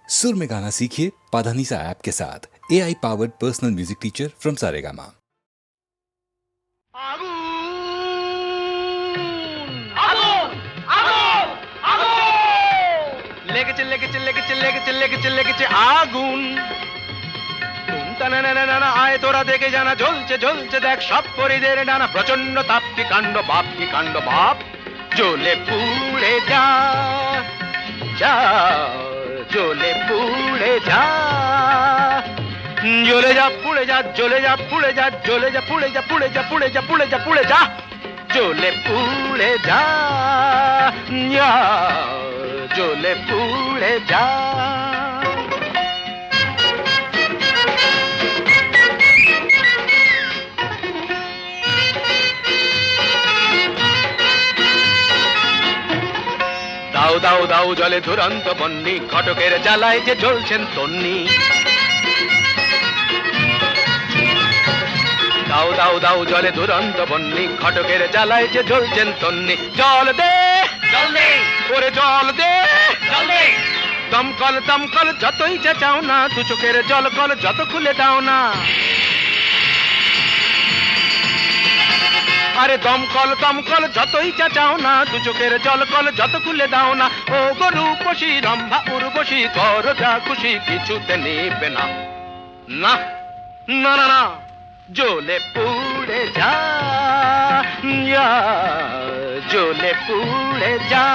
सुर में गाना सीखिए पाधानीसा ऐप के साथ। AI powered personal music teacher from Saregama. আগুন আয় তোরা দেখে জানা জ্বলছে জ্বলছে দেখ সব পরিদের ডানা প্রচন্ড তাপ কি কাণ্ড বাপ কি কাণ্ড বাপ জ্বলে পুড়ে যা যা জ্বলে পুড়ে যা জ্বলে যা পুড়ে যা জ্বলে যা পুড়ে যা জ্বলে যা পুড়ে যা পুড়ে যা পুড়ে যা পুড়ে যা পুড়ে যা জ্বলে পুড়ে যা জ্বলে পুড়ে যা দাও দাও দাও জলে দুরন্ত বন্যি ঘটকের জ্বালায় যে জ্বলছেন তন্নি দাও দাও দাও জলে দুরন্ত বন্যি ঘটকের জ্বালায় যে জ্বলছেন তন্নি জল দে জল দে ওরে জল দে জল দে দমকল দমকল যতই চাও না দু চোখের জল কল যত খুলে দাও না আরে দমকল দমকল যতই চাও না দু চোখের জল কল যত খুলে দাও না ও গরু পশি রম্ভা উর্বশী কর যা খুশি কিছুতে নেবে না না না না না জ্বলে পুড়ে যা জ্বলে পুড়ে যা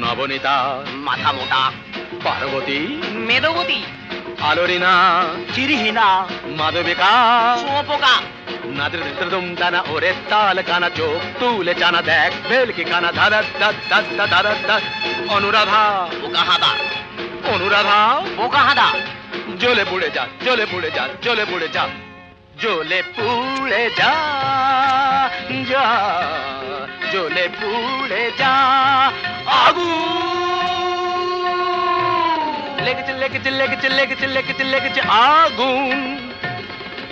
নবনীতা মাথা মোটা পার্বতী মেদবতী আলোরিনা চিরহীনা মাধবিকা শুঁয়োপোকা নাদৃতম দানা ওরে তাল কানা চোখ তুলে জানা দেখ ভেলকি কানা ধারা দাদা ধারা অনুরাধা বোকাহাদা অনুরাধা বোকাহাদা জ্বলে পুড়ে যা জ্বলে পুড়ে যা জ্বলে পুড়ে যা জ্বলে পুড়ে যা যা জ্বলে পুড়ে যা আগুন লেগেছে লেগেছে লেগেছে লেগেছে লেগেছে লেগেছে আগুন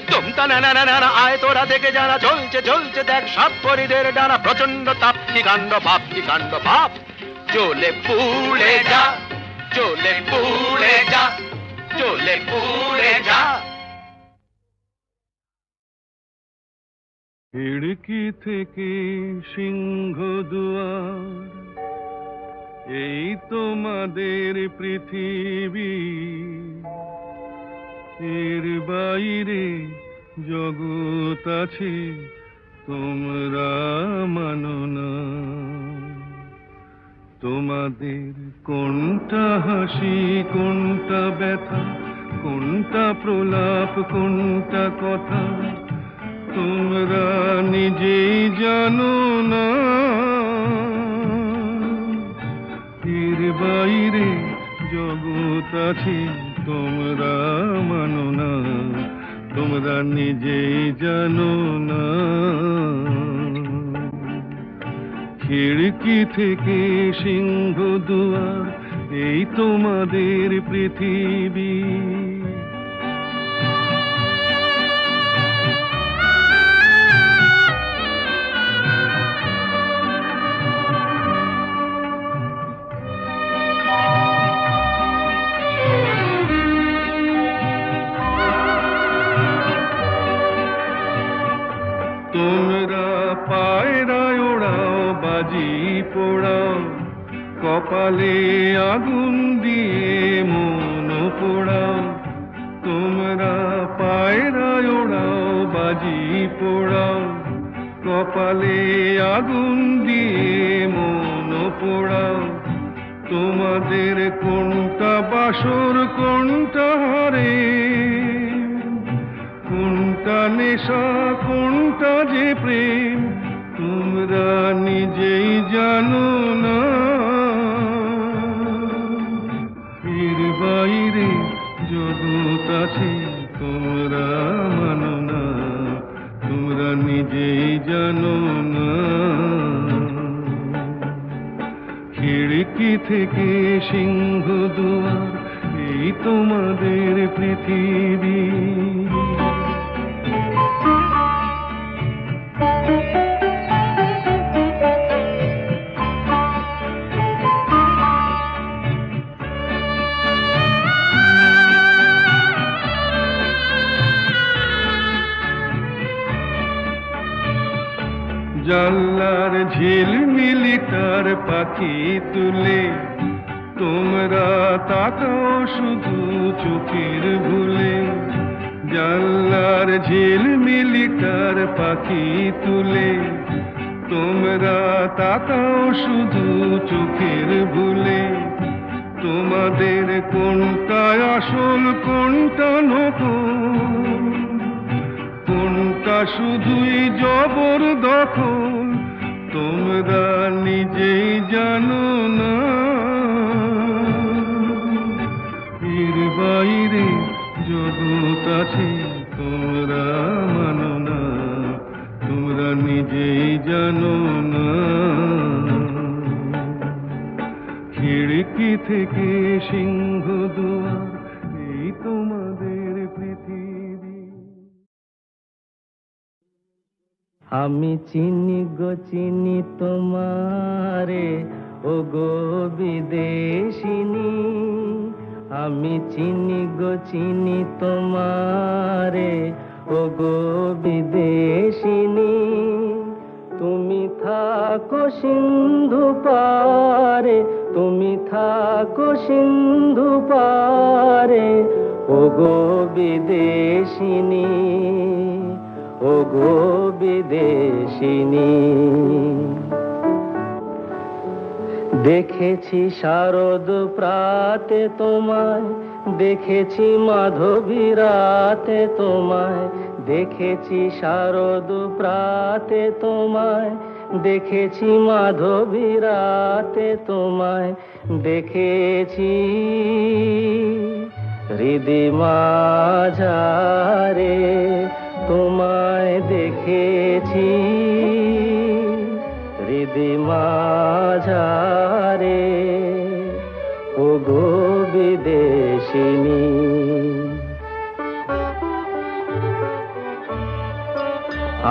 তুমতা না না না আয় তোরা দেখে জানা জ্বলছে জ্বলছে দেখ সব পরিদের ডানা প্রচন্ড তাপ কি কাণ্ড বাপ কি কাণ্ড বাপ জ্বলে পুড়ে যা জ্বলে পুড়ে যা জ্বলে পুড়ে যা খিড়কি থেকে সিংহ দুয়ার এই তোমাদের পৃথিবী এর বাইরে জগৎ আছে তোমরা মানো না তোমাদের কোনটা হাসি কোনটা ব্যথা কোনটা প্রলাপ কোনটা কথা তোমরা নিজেই জানো না এর বাইরে জগৎ আছে তোমরা মানো না তোমরা নিজেই জানো না খিড়কি থেকে সিংহ দুয়ার এই তোমাদের পৃথিবী তোমরা পায়রায় ওড়াও বাজি পোড়াও কপালে আগুন দিয়ে মন পোড়াও তোমরা পায়রায় ওড়াও বাজি পোড়াও কপালে আগুন দিয়ে মন পোড়াও তোমাদের কোনটা বাসর কোনটা হারে কোনটা নেশা কোনটা যে প্রেম তোমরা নিজেই জানো না এর বাইরে জগৎ আছে তোমরা মানো না তোমরা নিজেই জানো না খিড়কি থেকে সিংহ দুয়ার এই তোমাদের পৃথিবী। জানলার ঝিলমিলি তার পাখি তুলে তোমরা তাকাও শুধু চোখের ভুলে। জানলার ঝিলমিলি তার পাখি তুলে তোমরা তাকাও শুধু চোখের ভুলে। তোমাদের কোনটা আসল কোনটা নকল, কোনটা শুধুই জবরদখল তোমরা নিজেই জানো না। এর বাইরে জগৎ আছে তোমরা মানো না, তোমরা নিজেই জানো না। খিড়কি থেকে সিংহ দুয়ার এই তোমাদের পৃথিবী। আমি চিনি গো চিনি তোমারে ও গো বিদেশিনী। আমি চিনি গো চিনি তোমারে ও গো বিদেশিনী। তুমি থাকো সিন্ধু পারে, তুমি থাকো সিন্ধু পারে ও গো বিদেশিনী, ও গো বিদেশিনী। দেখেছি শারদ প্রাতে তোমায়, দেখেছি মাধবী রাতে তোমায়, দেখেছি শারদ প্রাতে তোমায়, দেখেছি মাধবী রাতে তোমায়, দেখেছি হৃদি মাঝারে তোমায়, দেখেছি হৃদি মাঝারে ও গো বিদেশিনী।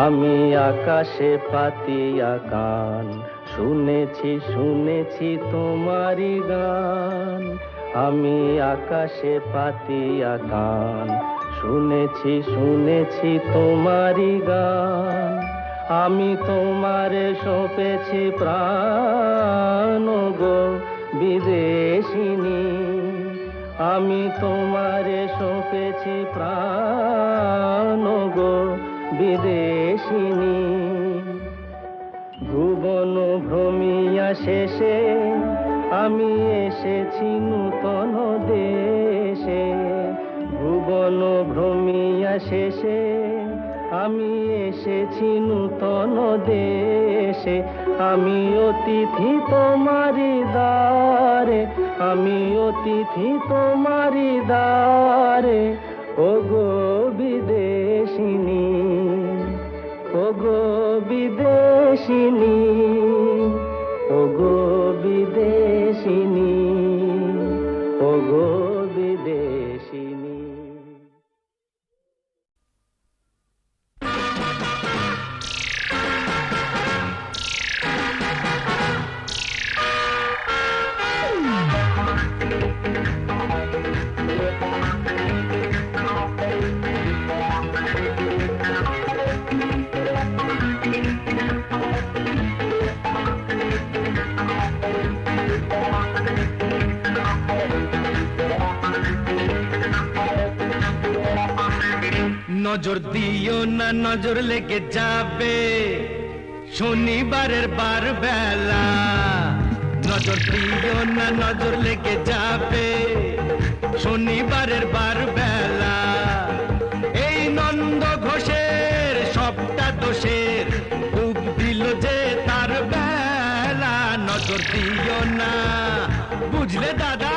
আমি আকাশে পাতিয়া গান, শুনেছি শুনেছি তোমারি গান। আমি আকাশে পাতিয়া গান, শুনেছি শুনেছি তোমারি গান। আমি তোমারে সঁপেছি প্রাণ গো বিদেশিনী। আমি তোমারে সঁপেছি প্রাণ গো বিদেশিনী। ভুবন ভ্রমিয়া শেষে আমি এসেছি নূতন দেশে। ভুবন ভ্রমিয়া শেষে আমি এসেছি নূতন দেশে। আমি অতিথি তোমারি দ্বারে, আমি অতিথি তোমারি দ্বারে ও গো বিদেশিনী, ও গো বিদেশিনী, ও গো বিদেশিনী, ও গো বিদেশিনী। নজর দিও না নজর লেগে যাবে শনিবারের বার বেলা। নজর দিও না নজর লেগে যাবে শনিবারের বার বেলা। এই নন্দ ঘোষের সবটা দোষের বুক দিল যে তার বেলা। নজর দিও না বুঝলে দাদা,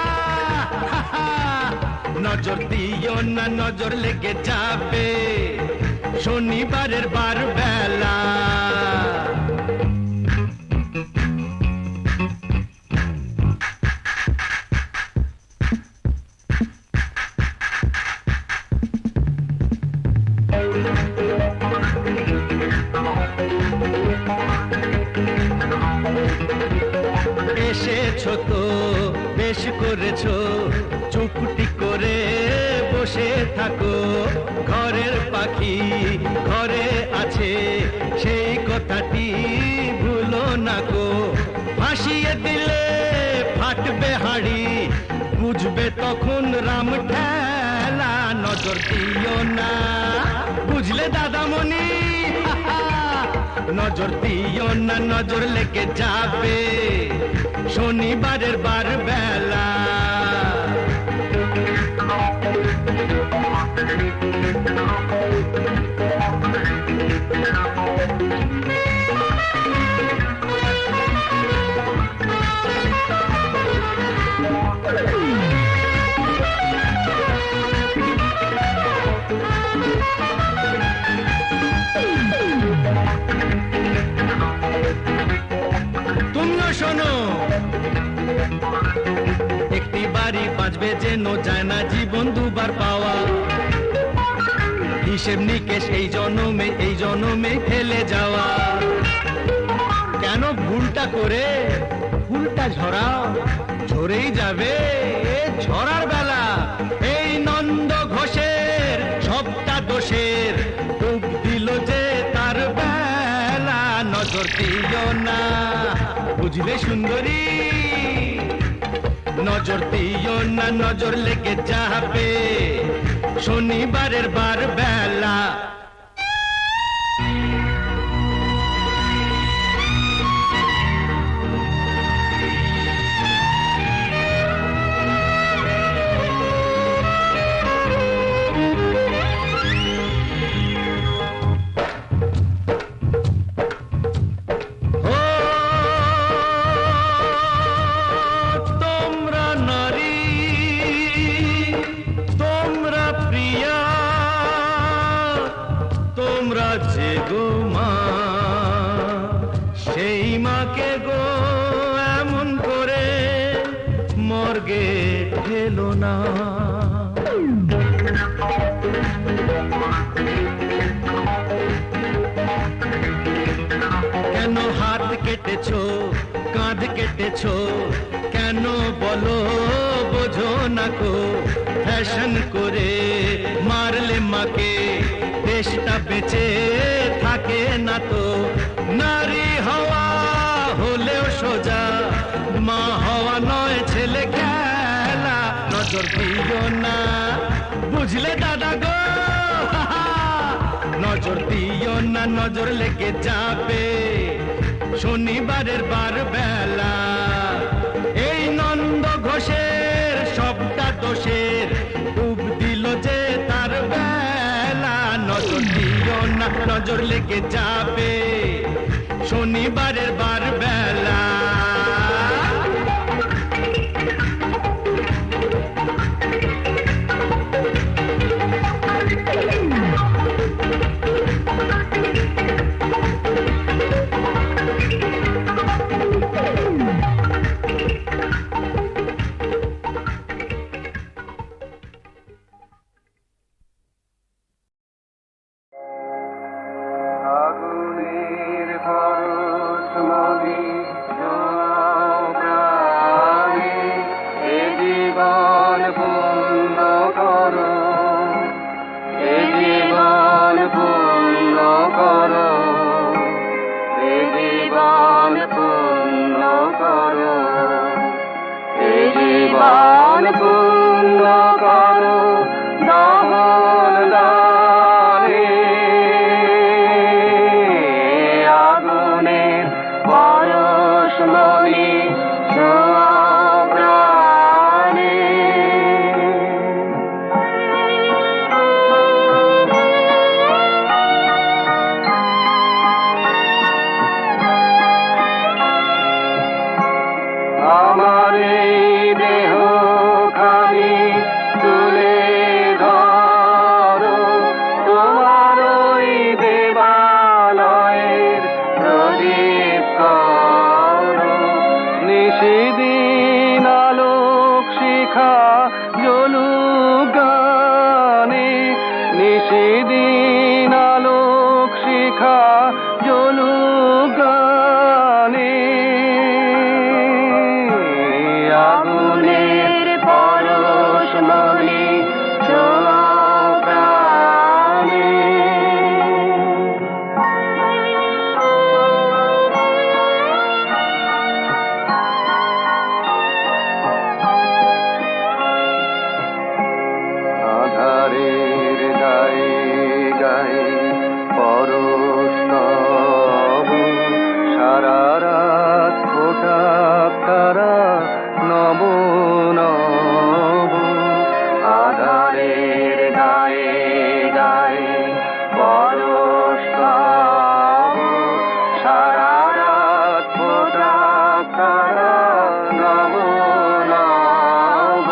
নজর দিও না নজর লেগে যাবে শনিবারের বার বেলা। পেয়েছো তো বেশ করেছো, চুপটি করে বসে থাকো। ঘরের পাখি ঘরে আছে, সেই কথাটি ভুলো না গো। ভাসিয়ে দিলে ফাটবে হাড়ি, বুঝবে তখন রাম ঠেলা। নজর দিও না, বুঝলে দাদামণি, নজর দিও না, নজর লেগে যাবে শনিবারের বার বেলা। তুমিও শোনো, একটি বাড়ি বাঁচবে যেন, যায় না জীবন দুবার পাওয়া। হিসেব নিকেশ এই জনমে ফেলে যাওয়া। কেন ভুলটা করে ফুলটা ঝরাও, ঝরেই যাবে ঝরার বেলা। এই নন্দ ঘোষের সবটা দোষের, ডুব দিল যে তার বেলা। নজর দিও না, বুঝলে সুন্দরী, নজর দিও না, নজর লেগে যাবে শনিবারের বার বেলা। তোমরা নারী, তোমরা প্রিয়া, তোমরা যে গো মা, সেই মাকে গো এমন করে মর্গে ঠেলো না। কেন হাত কেটেছো, কাঁধ কেটেছো, কেন বলো বোঝো না কো। ফ্যাশন করে মারলে মাকে, দেশটা বেঁচে থাকে না তো। নারী হওয়া হলেও সোজা, মা হওয়া নয় ছেলে খেলা। নজর দিও না, বুঝলে দাদা গো, নজর দিও না, নজর লেগে যাবে শনিবারের বার বেলা। এই নন্দ ঘোষের সবটা দোষের, ডুব দিল যে তার বেলা। নজর দিও না, নজর লেগে যাবে শনিবারের বার বেলা। আগুনের পরশ মনে আধারের গায়ে গায়ে পরশ তব সারা রাত ফোটা তারা নব নব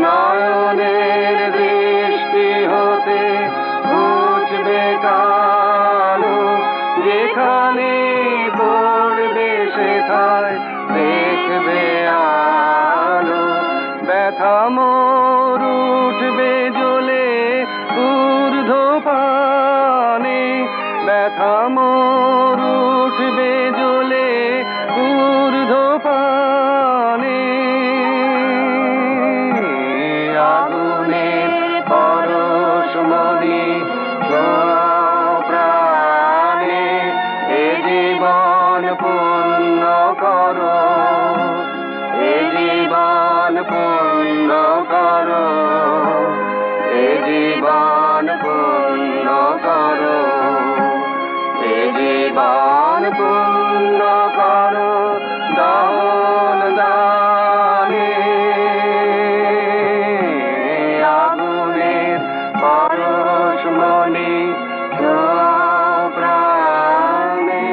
নয়নের দৃষ্টি হতে ঘুচবে কালো যেখানে পড়বে সেথায় দেখবে আলো ব্যথা মোর উঠবে জ্বলে ঊর্ধ্বপানে ব্যথা মোর উঠবে জ্বলে ঊর্ধ্বপানে আগুনের পরশমণি ছোঁয়াও প্রাণে এ জীবন পূর্ণ করো এ জীবন পূর্ণ করো এ জীবন পূর্ণ করো এ জীবন পূর্ণ করো দান দানে আগুনের পরশমণি ছোঁয়াও প্রাণে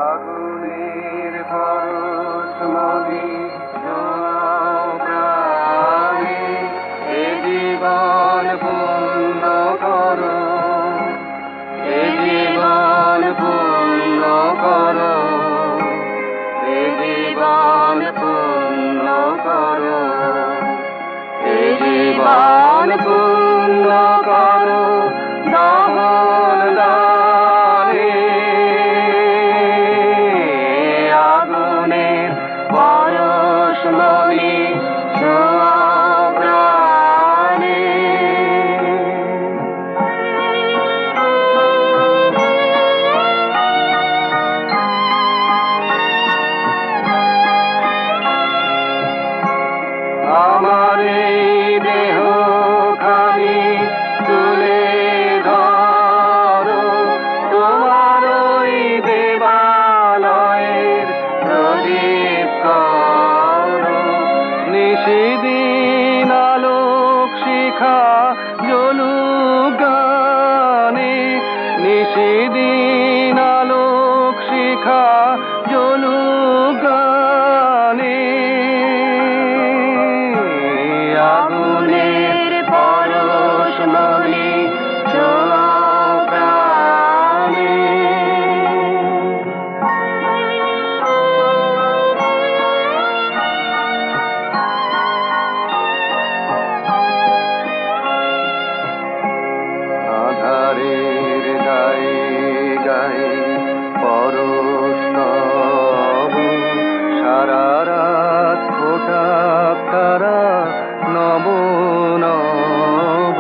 আগুনের পরশমণি ছোঁয়াও প্রাণে এ জীবন পূর্ণ করো এ জীবন পূর্ণ করো এ জীবন পূর্ণ করো এ জীবন পূর্ণ করো দামন দানে আগুনের পরশমণি ছোঁয়াও প্রাণে আমার এই দেহ খানি তুলে ধরো তোমার ওই দেবালয়ের প্রদীপ করো নিশিদিন আলোক শিখা জ্বলুক গানে নিশিদিন আলোক শিখা জ্বলুক গানে আগুনের পরশমণি ছোঁয়াও প্রাণে আধারের গায়ে গায়ে পরশ তব সারা রাত ফোটা তারা নব নব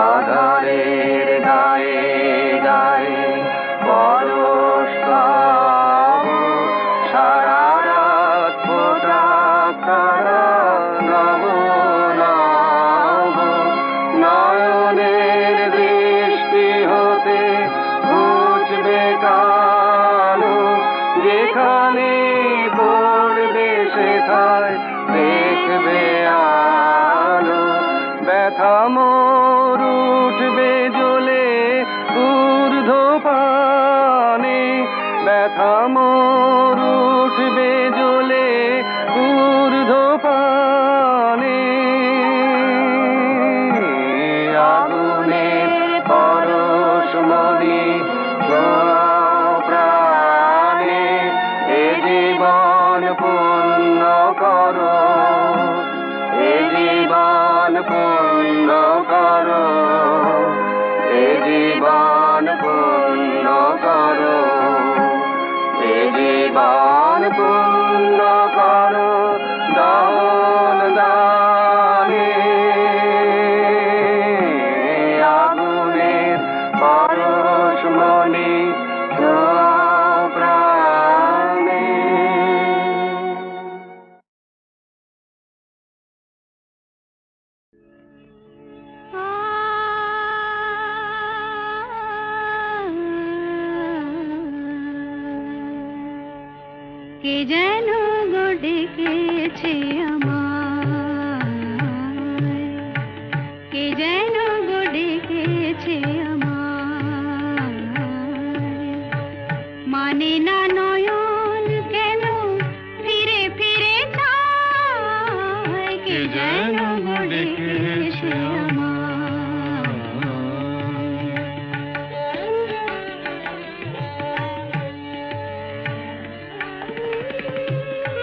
আধারের গায়ে গায়ে পরশ তব সারা রাত ফোটা তারা নব নব নয়নের দৃষ্টি হতে ঘুচবে কালো যেখানে পড়বে সেথায় দেখবে আলো ব্যথা মোর উঠবে জ্বলে ঊর্ধ্বপানে ব্যথা মোর উঠবে জ্বলে ঊর্ধ্বপানে আগুনের পরশমণি ছোঁয়াও প্রাণে এ জীবন পূর্ণ করো এ জীবন পূর্ণ করো এ জীবন পূর্ণ করো এ জীবন পূর্ণ করো দান দানে আগুনের পরশমণি ছোঁয়াও প্রাণে কে যেন গো ডেকেছে আমায়, কে যেন গো ডেকেছে আমায়, মানে না নয়ন কেন ফিরে ফিরে চায়, কে যেন গো ডেকেছে আমায়।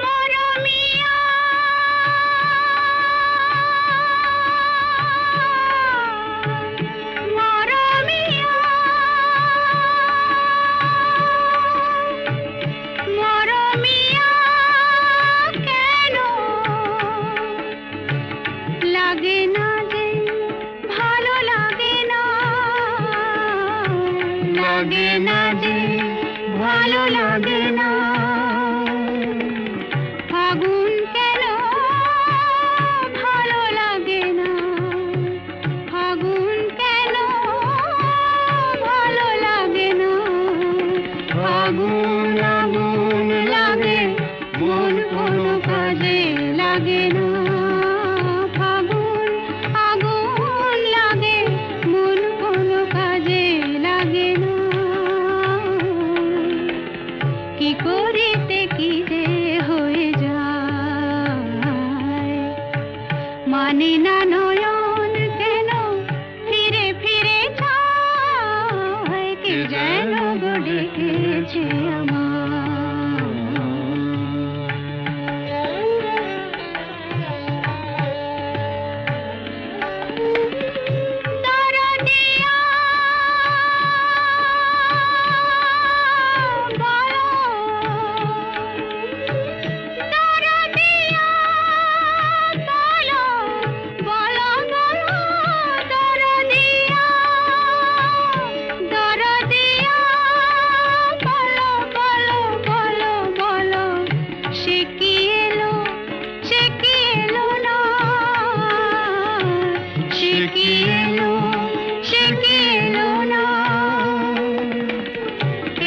মরমিয়া, মরমিয়া, মরমিয়া, কেন লাগে না যে, ভালো লাগে না, লাগে না যে, ভালো লাগে না, ফাগুন কেন ভালো লাগে না, ফাগুন কেন ভালো লাগে না, ফাগুন আগুন লাগে মন কোনো কাজে লাগে না, ফাগুন আগুন লাগে মন কোনো কাজে লাগে না, কি করিতে কি যে হয়ে যায়, মানে না নয়ন কেন ফিরে ফিরে চায়, কে যেন গো ডেকেছে দরদিয়া, বলো, দরদিয়া, বলো, বলো, বলো, দরদিয়া, দরদিয়া, বলো, বলো, বলো, বলো, সে কি এলো, সে কি এলো না, সে কি এলো, সে কি এলো না,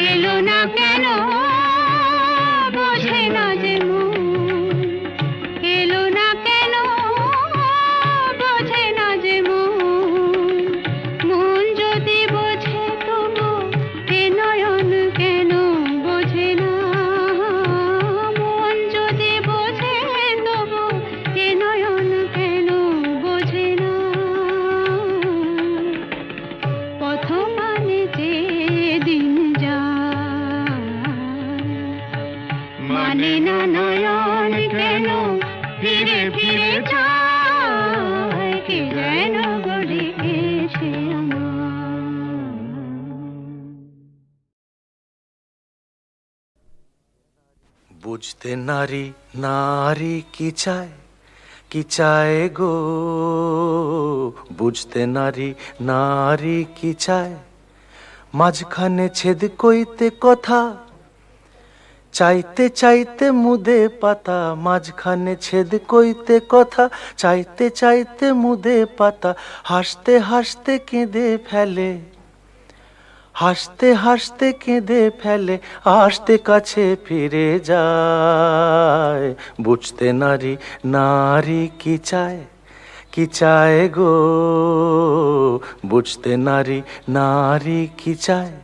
এলো না কেন বোঝে না যে মন, এলো না কেন বোঝে না যে মন, মন যদি বোঝে তবু এ নয়ন কেন বোঝে না, মন যদি বোঝে তবু এ নয়ন কেন বোঝে না, পথ মানে যে দিন যায়, মানে না নয়ন কেন ফিরে ফিরে চায়, কে যেন গো ডেকেছে আমায়। বুঝতে নারী নারী কি চায়, কি চায় গো, বুঝতে নারী নারী কি চায়, মাঝখানে ছেদ কইতে কথা, চাইতে চাইতে মুদে পাতা, মাঝখানে ছেদ কইতে কথা, চাইতে চাইতে মুদে পাতা, হাসতে হাসতে কেঁদে ফেলে, হাসতে হাসতে কেঁদে ফেলে, আসতে কাছে ফিরে যায়, বুঝতে নারী নারী কি চায়, কি চায় গো, বুঝতে নারী নারী কি চায়।